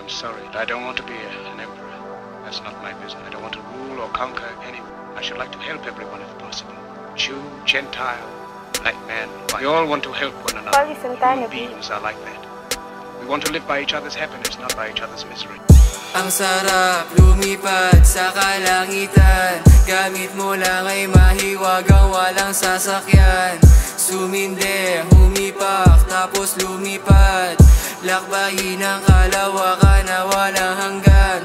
I'm sorry. I don't want to be an emperor. That's not my business. I don't want to rule or conquer anyone. I should like to help everyone if possible. Jew, Gentile, black man, white. We all want to help one another. Human beings are like that. We want to live by each other's happiness, not by each other's misery. Ang sarap lumipad sa kalangitan, gamit mo lang ay mahiwagang walang sasakyan. Suminde, humipak, tapos lumipad, lakbayin ang kalawakan na walang hanggan.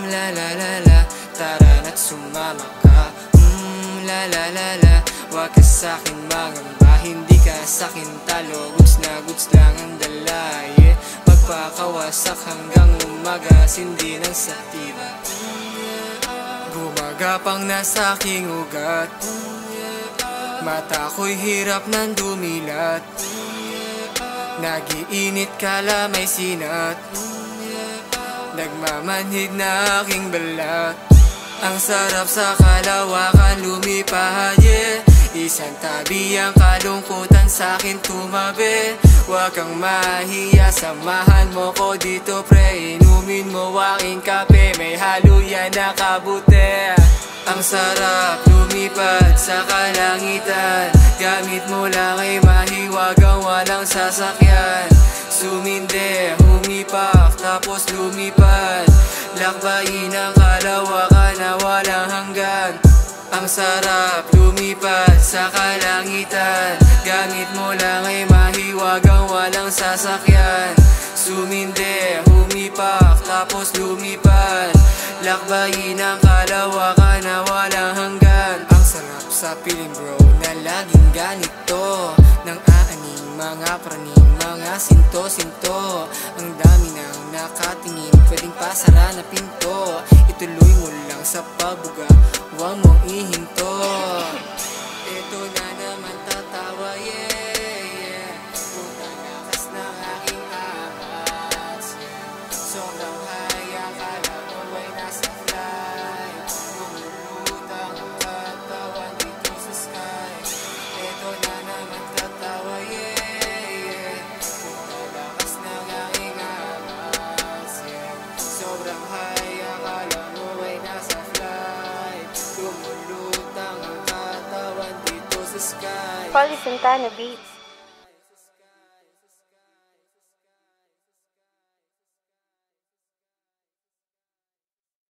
La la la la, tara na't sumama ka. La la la la, wag ka sa'kin mangamba, hindi ka sa'kin talo. Goods na goods lang ang dala, yeah. Magpakawasak hanggang umaga, sindi ng sativa. Gumagapang na sa'king ugat, mata ko'y hirap ng dumilat. Nagiinit kala may sinat, nagmamanhid na aking balat. Ang sarap sa kalawakan lumipad, yeah. Isang tabi ang kalungkutan sa'kin tumabi. Huwag kang mahiya, samahan mo ko dito pre. Inumin mo aking kape, may halo yan na kabuti. Ang sarap lumipad sa kalangitan, gamit mo lang ay mahiwagang walang sasakyan. Suminde, humipak, tapos lumipad, lakbayin ang kalawakan na walang hanggan. Ang sarap lumipad sa kalangitan, gamit mo lang ay mahiwagang walang sasakyan. Suminde, humipak, tapos lumipad, lakbayin ang kalawakan na walang hanggan. Ang sarap sa piling bro na laging ganito, nang aaning mga praning, mga sinto-sinto. Ang dami nang nakatingin, pwedeng pasara na pinto. Ituloy mo lang sa pagbuga, huwag mong ihinto. Ito na naman tatawa, yeah. Putang lakas ng aking ahas, sobrang high, akala ko ay nasa fly. Lumulutang ang katawan dito sa sky. Ito na naman tatawa, yeah. Putang lakas ng aking ahas, yeah. Sobrang high, akala mo ay nasa fly. Lumulutang ang katawan dito sa sky. Paulie Santana Beats.